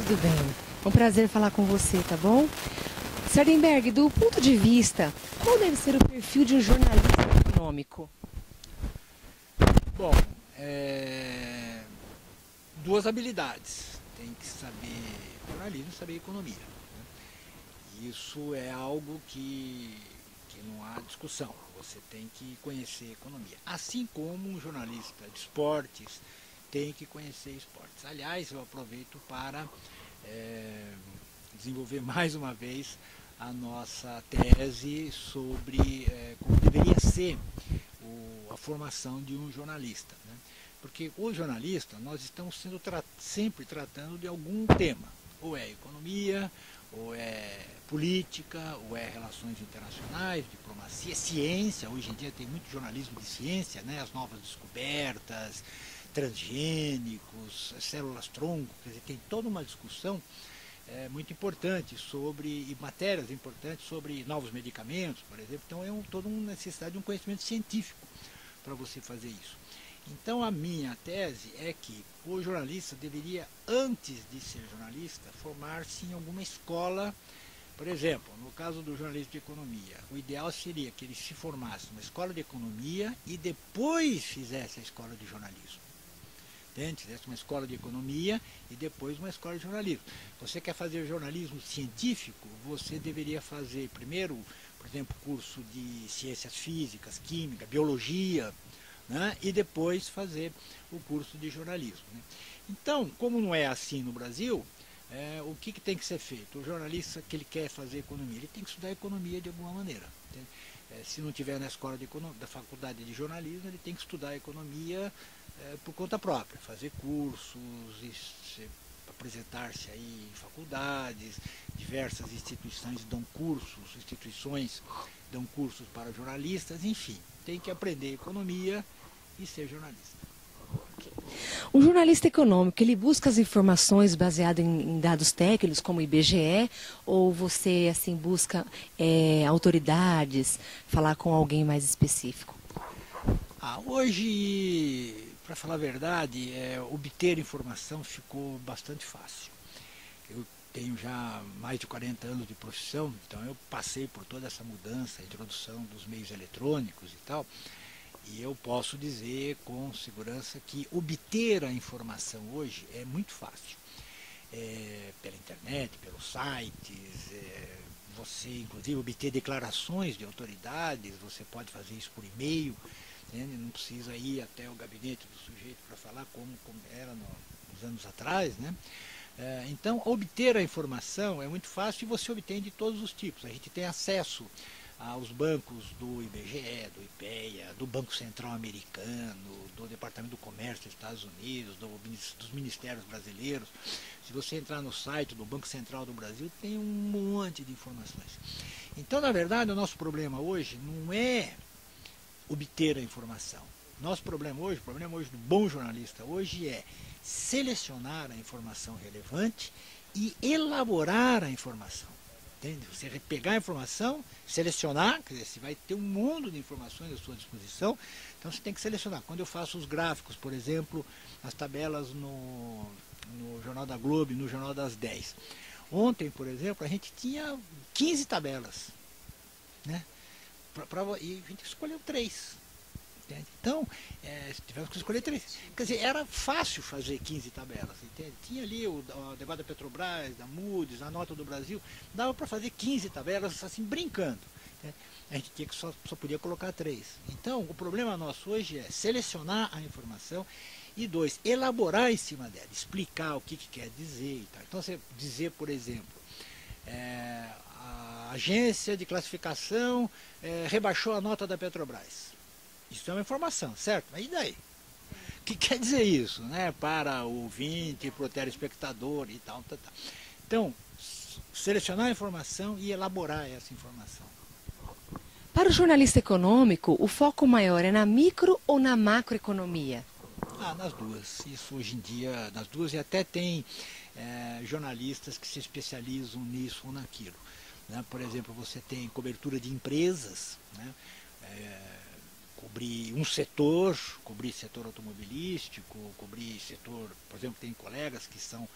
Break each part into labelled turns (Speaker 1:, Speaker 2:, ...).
Speaker 1: tudo bem? É um prazer falar com você, tá bom? Sardenberg, do ponto de vista, qual deve ser o perfil de um jornalista econômico?
Speaker 2: Bom, duas habilidades. Tem que saber jornalismo e saber economia, né? Isso é algo que não há discussão. Você tem que conhecer economia. Assim como um jornalista de esportes tem que conhecer esportes. Aliás, eu aproveito para desenvolver mais uma vez a nossa tese sobre como deveria ser a formação de um jornalista, né? Porque o jornalista, nós estamos sempre tratando de algum tema, ou é economia, ou é política, ou é relações internacionais, diplomacia, ciência. Hoje em dia tem muito jornalismo de ciência, né? As novas descobertas, transgênicos, células tronco, quer dizer, tem toda uma discussão muito importante sobre, e matérias importantes sobre novos medicamentos, por exemplo. Então é toda uma necessidade de um conhecimento científico para você fazer isso. Então a minha tese é que o jornalista deveria, antes de ser jornalista, formar-se em alguma escola. Por exemplo, no caso do jornalismo de economia, o ideal seria que ele se formasse numa escola de economia e depois fizesse a escola de jornalismo. Fizesse uma escola de economia e depois uma escola de jornalismo. Você quer fazer jornalismo científico, você deveria fazer primeiro, por exemplo, curso de ciências físicas, química, biologia, né? E depois fazer o curso de jornalismo, né? Então, como não é assim no Brasil, o que tem que ser feito? O jornalista que ele quer fazer economia, ele tem que estudar economia de alguma maneira. Se não tiver na escola da faculdade de jornalismo, ele tem que estudar economia por conta própria, fazer cursos, apresentar-se aí em faculdades, diversas instituições dão cursos para jornalistas, enfim, tem que aprender economia e ser jornalista.
Speaker 1: Um jornalista econômico, ele busca as informações baseadas em dados técnicos, como o IBGE, ou você assim busca autoridades, falar com alguém mais específico?
Speaker 2: Hoje, para falar a verdade, obter informação ficou bastante fácil. Eu tenho já mais de 40 anos de profissão, então eu passei por toda essa mudança, a introdução dos meios eletrônicos e tal, e eu posso dizer com segurança que obter a informação hoje é muito fácil. Pela internet, pelos sites, você inclusive obter declarações de autoridades, você pode fazer isso por e-mail, né? Não precisa ir até o gabinete do sujeito para falar como era nos anos atrás, né? Então, obter a informação é muito fácil e você obtém de todos os tipos. A gente tem acesso aos bancos do IBGE, do IPEA, do Banco Central Americano, do Departamento do Comércio dos Estados Unidos, dos ministérios brasileiros. Se você entrar no site do Banco Central do Brasil, tem um monte de informações. Então, na verdade, o nosso problema hoje não é obter a informação. O problema hoje do bom jornalista hoje é selecionar a informação relevante e elaborar a informação. Entende? Você pegar a informação, selecionar, quer dizer, você vai ter um mundo de informações à sua disposição, então você tem que selecionar. Quando eu faço os gráficos, por exemplo, as tabelas no Jornal da Globo e no Jornal das 10. Ontem, por exemplo, a gente tinha 15 tabelas, né? E a gente escolheu 3. Entende? Então, tivemos que escolher 3. Quer dizer, era fácil fazer 15 tabelas. Entende? Tinha ali o debate da Petrobras, da Moody's, a nota do Brasil, dava para fazer 15 tabelas assim, brincando. Entende? A gente tinha que só podia colocar 3. Então, o problema nosso hoje é selecionar a informação e 2, elaborar em cima dela, explicar o que quer dizer e tal. Então, você dizer, por exemplo, a agência de classificação rebaixou a nota da Petrobras. Isso é uma informação, certo? Mas e daí? O que quer dizer isso, né? Para o ouvinte, para o telespectador e tal, tal, tal. Então, selecionar a informação e elaborar essa informação.
Speaker 1: Para o jornalista econômico, o foco maior é na micro ou na macroeconomia?
Speaker 2: Nas duas. Isso hoje em dia, nas duas, e até tem jornalistas que se especializam nisso ou naquilo, né? Por exemplo, você tem cobertura de empresas, né? cobrir cobrir setor automobilístico, cobrir setor, por exemplo, tem colegas que são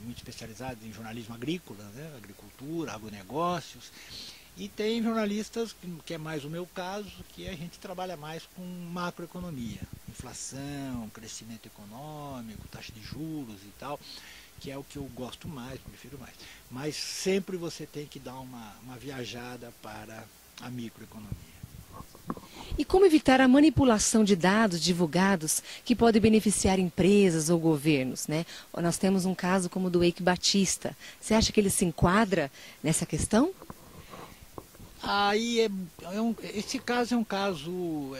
Speaker 2: muito especializados em jornalismo agrícola, né, agricultura, agronegócios, e tem jornalistas, que é mais o meu caso, que a gente trabalha mais com macroeconomia, inflação, crescimento econômico, taxa de juros e tal, que é o que eu gosto mais, prefiro mais. Mas sempre você tem que dar uma viajada para a microeconomia.
Speaker 1: E como evitar a manipulação de dados divulgados que pode beneficiar empresas ou governos, né? Nós temos um caso como o do Eike Batista. Você acha que ele se enquadra nessa questão?
Speaker 2: Aí esse caso é um caso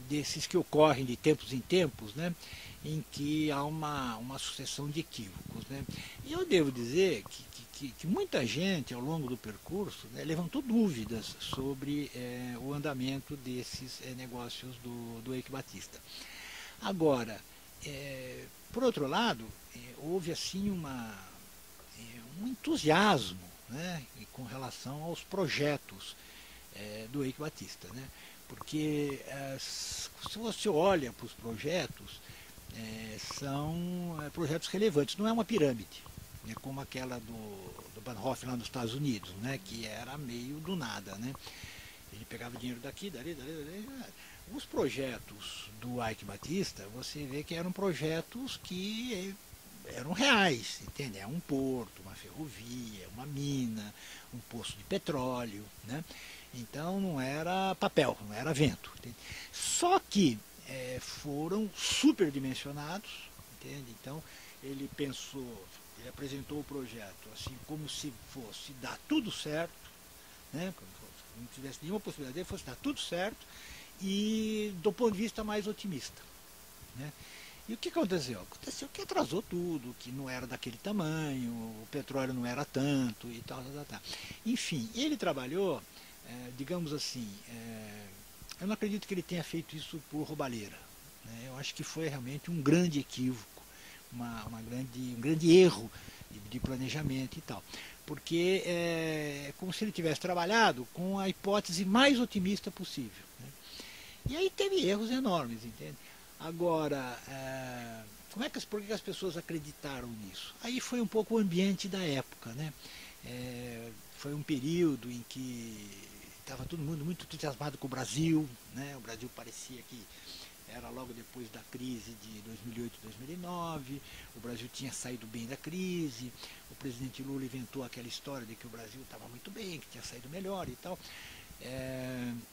Speaker 2: desses que ocorrem de tempos em tempos, né? Em que há uma sucessão de equívocos, né? E eu devo dizer que muita gente, ao longo do percurso, né, levantou dúvidas sobre o andamento desses negócios do Eike Batista. Agora, por outro lado, houve assim um entusiasmo, né, com relação aos projetos do Eike Batista, né? Porque se você olha para os projetos, são projetos relevantes, não é uma pirâmide, né, como aquela do Bahnhof lá nos Estados Unidos, né, que era meio do nada, né? Ele pegava dinheiro daqui, dali. Os projetos do Eike Batista, você vê que eram projetos que eram reais, entende? É um porto, uma ferrovia, uma mina, um poço de petróleo, né? Então não era papel, não era vento, entende? Só que foram superdimensionados, entende? Então ele apresentou o projeto assim como se fosse dar tudo certo, né? Como se não tivesse nenhuma possibilidade dele, fosse dar tudo certo, e do ponto de vista mais otimista, né? E o que aconteceu? Aconteceu que atrasou tudo, que não era daquele tamanho, o petróleo não era tanto e tal. Enfim, ele trabalhou, digamos assim, eu não acredito que ele tenha feito isso por roubalheira, né? Eu acho que foi realmente um grande equívoco, um grande erro de planejamento e tal. Porque é como se ele tivesse trabalhado com a hipótese mais otimista possível, né? E aí teve erros enormes, entende? Agora, por que as pessoas acreditaram nisso? Aí foi um pouco o ambiente da época, né? Foi um período em que estava todo mundo muito entusiasmado com o Brasil, né? O Brasil parecia que era logo depois da crise de 2008, 2009, o Brasil tinha saído bem da crise, o presidente Lula inventou aquela história de que o Brasil estava muito bem, que tinha saído melhor e tal.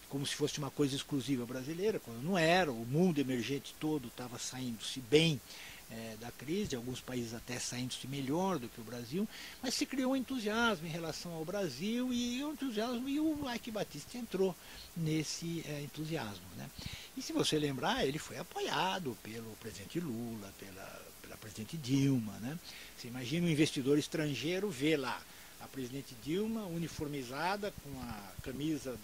Speaker 2: Como se fosse uma coisa exclusiva brasileira, quando não era. O mundo emergente todo estava saindo-se bem da crise, alguns países até saindo-se melhor do que o Brasil, mas se criou um entusiasmo em relação ao Brasil, e o Eike Batista entrou nesse entusiasmo, né? E se você lembrar, ele foi apoiado pelo presidente Lula, pela presidente Dilma, né? Você imagina um investidor estrangeiro ver lá a presidente Dilma uniformizada com a camisa,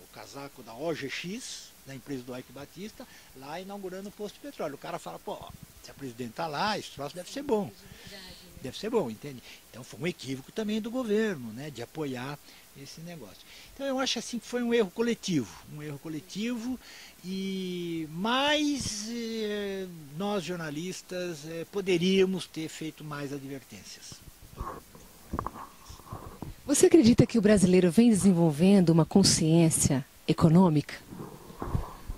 Speaker 2: o casaco da OGX, da empresa do Eike Batista, lá inaugurando o posto de petróleo. O cara fala, pô, se a presidente está lá, esse troço deve ser bom. Deve ser bom, entende? Então foi um equívoco também do governo, né, de apoiar esse negócio. Então eu acho assim que foi um erro coletivo, mas nós jornalistas poderíamos ter feito mais advertências.
Speaker 1: Você acredita que o brasileiro vem desenvolvendo uma consciência econômica?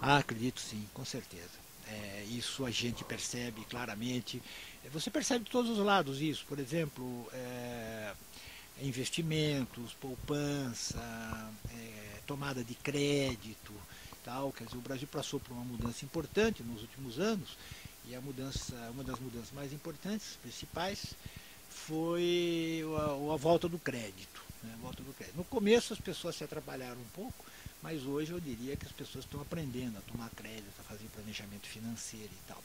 Speaker 2: Acredito sim, com certeza. Isso a gente percebe claramente. Você percebe de todos os lados isso. Por exemplo, investimentos, poupança, tomada de crédito, tal. Quer dizer, o Brasil passou por uma mudança importante nos últimos anos, e uma das mudanças mais importantes, principais, foi a volta do crédito, né? A volta do crédito. No começo as pessoas se atrapalharam um pouco, mas hoje eu diria que as pessoas estão aprendendo a tomar crédito, a fazer planejamento financeiro e tal.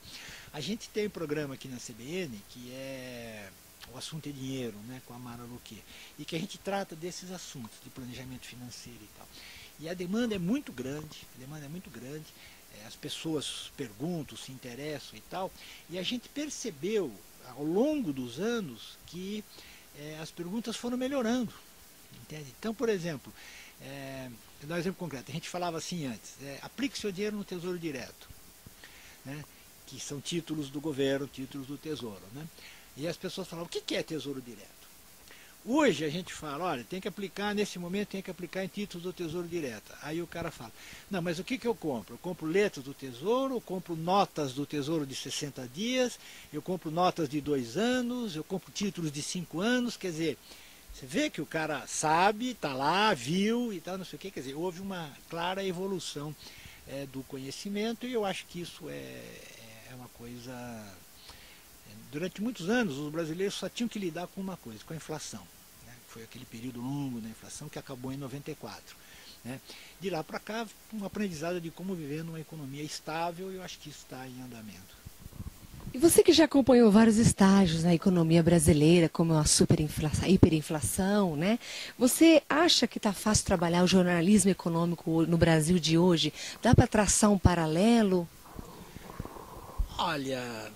Speaker 2: A gente tem um programa aqui na CBN que é O Assunto é Dinheiro, né, com a Mara Luque, e que a gente trata desses assuntos de planejamento financeiro e tal. E a demanda é muito grande, as pessoas perguntam, se interessam e tal, e a gente percebeu ao longo dos anos que as perguntas foram melhorando, entende? Então, por exemplo, Vou dar um exemplo concreto. A gente falava assim antes, aplique seu dinheiro no Tesouro Direto, né? Que são títulos do governo, títulos do Tesouro. Né? E as pessoas falavam, o que é Tesouro Direto? Hoje a gente fala, olha, tem que aplicar, nesse momento tem que aplicar em títulos do Tesouro Direto. Aí o cara fala, não, mas o que eu compro? Eu compro letras do Tesouro, eu compro notas do Tesouro de 60 dias, eu compro notas de 2 anos, eu compro títulos de 5 anos, quer dizer, você vê que o cara sabe, está lá, viu e tal, não sei o quê, quer dizer, houve uma clara evolução do conhecimento e eu acho que isso é uma coisa... Durante muitos anos os brasileiros só tinham que lidar com uma coisa, com a inflação. Né? Foi aquele período longo da inflação que acabou em 94. Né? De lá para cá, um aprendizado de como viver numa economia estável, e eu acho que isso está em andamento.
Speaker 1: E você que já acompanhou vários estágios na economia brasileira, como a superinflação, a hiperinflação, né? Você acha que está fácil trabalhar o jornalismo econômico no Brasil de hoje? Dá para traçar um paralelo?
Speaker 2: Olha,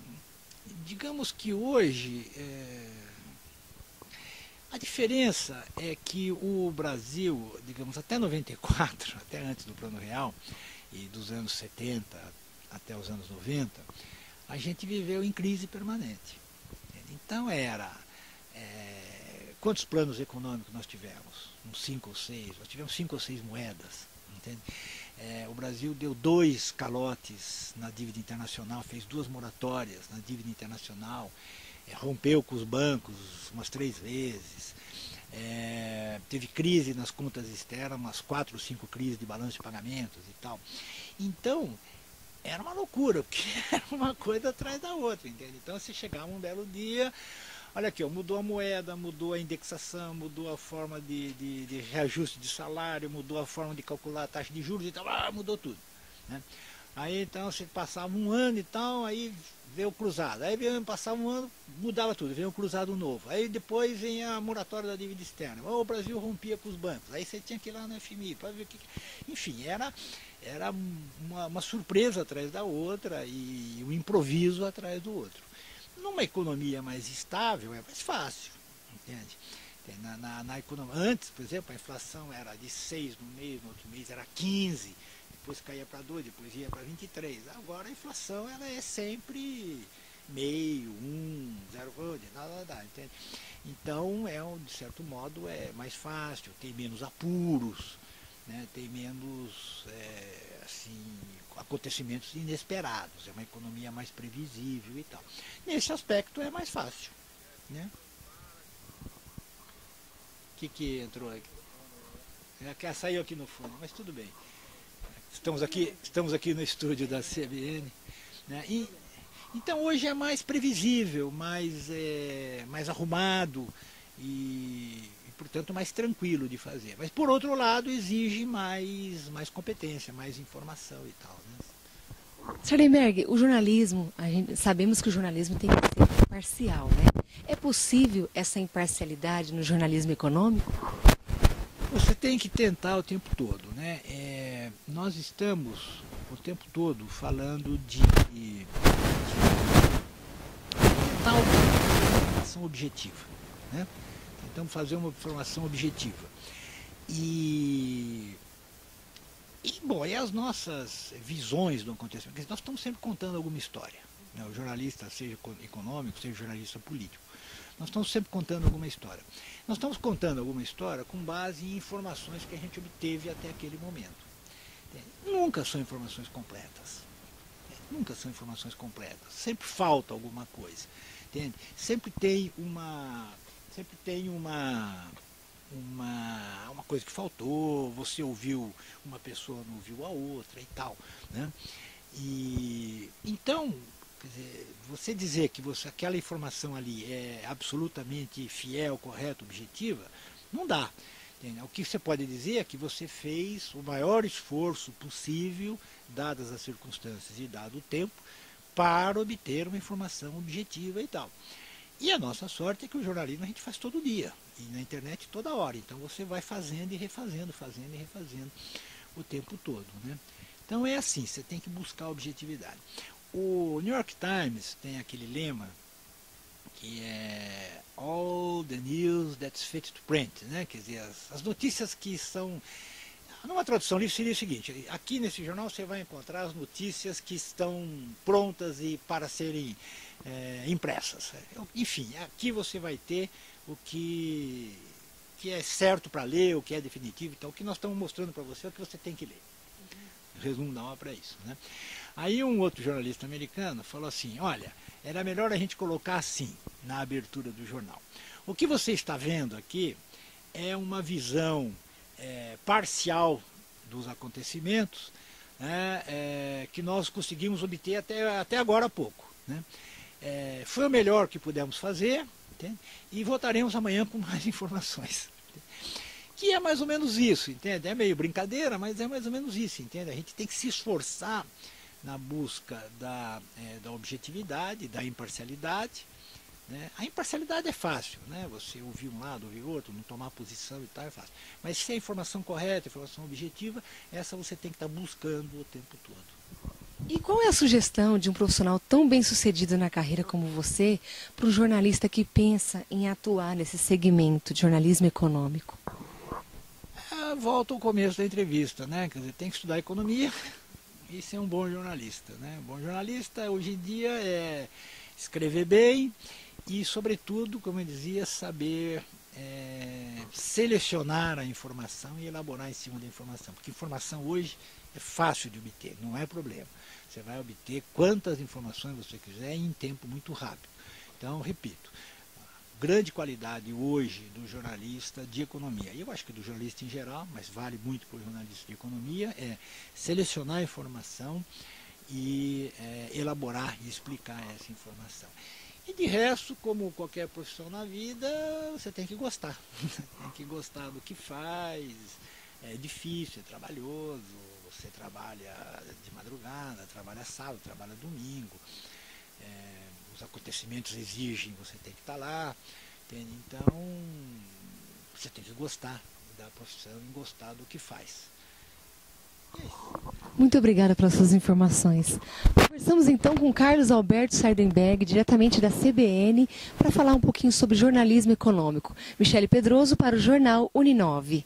Speaker 2: digamos que hoje a diferença é que o Brasil, digamos, até 94, até antes do Plano Real, e dos anos 70 até os anos 90, a gente viveu em crise permanente. Então quantos planos econômicos nós tivemos? Uns 5 ou 6, nós tivemos 5 ou 6 moedas. Entende? O Brasil deu 2 calotes na dívida internacional, fez 2 moratórias na dívida internacional, rompeu com os bancos umas 3 vezes, teve crise nas contas externas, umas 4 ou 5 crises de balanço de pagamentos e tal. Então, era uma loucura, porque era uma coisa atrás da outra, entende? Então, se chegava um belo dia, olha aqui, mudou a moeda, mudou a indexação, mudou a forma de reajuste de salário, mudou a forma de calcular a taxa de juros e tal, mudou tudo. Né? Aí então você passava um ano e tal, aí veio o cruzado, aí passava um ano, mudava tudo, veio o cruzado novo. Aí depois vem a moratória da dívida externa. O Brasil rompia com os bancos, aí você tinha que ir lá no FMI para ver o que. Enfim, era uma surpresa atrás da outra e um improviso atrás do outro. Numa economia mais estável é mais fácil, entende? Na economia, antes, por exemplo, a inflação era de 6 no mês, no outro mês era 15, depois caía para 2, depois ia para 23. Agora a inflação ela é sempre meio, 1, 0, nada, entende? Então, de certo modo, é mais fácil, tem menos apuros, né? Tem menos acontecimentos inesperados, é uma economia mais previsível e tal. Nesse aspecto é mais fácil. Né? O que entrou aqui? Saiu aqui no fundo, mas tudo bem. Estamos aqui no estúdio da CBN. Né? Então hoje é mais previsível, mais arrumado e, portanto, mais tranquilo de fazer. Mas, por outro lado, exige mais competência, mais informação e tal. Né?
Speaker 1: Sr. Lemberg, o jornalismo, sabemos que o jornalismo tem que ser imparcial, né? É possível essa imparcialidade no jornalismo econômico?
Speaker 2: Você tem que tentar o tempo todo. Né? Nós estamos o tempo todo falando de tentar uma informação objetiva. Né? Tentamos fazer uma informação objetiva. E as nossas visões do acontecimento, porque nós estamos sempre contando alguma história. Né? O jornalista, seja econômico, seja jornalista político, nós estamos sempre contando alguma história. Nós estamos contando alguma história com base em informações que a gente obteve até aquele momento. Nunca são informações completas. Nunca são informações completas. Sempre falta alguma coisa. Entende? Sempre tem uma coisa que faltou, você ouviu uma pessoa, não ouviu a outra e tal. Né? Então, quer dizer, você dizer que aquela informação ali é absolutamente fiel, correta, objetiva, não dá. Entende? O que você pode dizer é que você fez o maior esforço possível, dadas as circunstâncias e dado o tempo, para obter uma informação objetiva e tal. E a nossa sorte é que o jornalismo a gente faz todo dia, e na internet toda hora. Então você vai fazendo e refazendo, fazendo e refazendo o tempo todo. Né? Então é assim, você tem que buscar a objetividade. O New York Times tem aquele lema que é All the News That's Fit to Print, né? Quer dizer, as notícias que são... Numa tradução livre seria o seguinte: aqui nesse jornal você vai encontrar as notícias que estão prontas e para serem impressas. Enfim, aqui você vai ter o que é certo para ler, o que é definitivo. Então, o que nós estamos mostrando para você é o que você tem que ler. Resumo da obra é isso, né? Aí um outro jornalista americano falou assim: olha, era melhor a gente colocar assim na abertura do jornal: o que você está vendo aqui é uma visão parcial dos acontecimentos, né, que nós conseguimos obter até agora há pouco, né? Foi o melhor que pudemos fazer, entende? E voltaremos amanhã com mais informações. Que é mais ou menos isso, entende? É meio brincadeira, mas é mais ou menos isso, entende? A gente tem que se esforçar na busca da objetividade, da imparcialidade, né? A imparcialidade é fácil, né? Você ouvir um lado, ouvir outro, não tomar posição e tal, é fácil. Mas se é a informação correta, a informação objetiva, essa você tem que estar buscando o tempo todo.
Speaker 1: E qual é a sugestão de um profissional tão bem sucedido na carreira como você para o jornalista que pensa em atuar nesse segmento de jornalismo econômico?
Speaker 2: Volta ao começo da entrevista, né? Quer dizer, tem que estudar economia e ser um bom jornalista, né? Um bom jornalista hoje em dia é escrever bem e, sobretudo, como eu dizia, saber selecionar a informação e elaborar em cima da informação. Porque informação hoje é fácil de obter, não é problema. Você vai obter quantas informações você quiser em tempo muito rápido. Então, repito, grande qualidade hoje do jornalista de economia, e eu acho que do jornalista em geral, mas vale muito para o jornalista de economia, é selecionar a informação e elaborar e explicar essa informação. E de resto, como qualquer profissão na vida, você tem que gostar. Tem que gostar do que faz, é difícil, é trabalhoso, você trabalha de madrugada, trabalha sábado, trabalha domingo, os acontecimentos exigem, você tem que estar lá, entende? Então você tem que gostar da profissão e gostar do que faz.
Speaker 1: Muito obrigada pelas suas informações. Conversamos então com Carlos Alberto Sardenberg, diretamente da CBN, para falar um pouquinho sobre jornalismo econômico. Michele Pedroso para o jornal Uninove.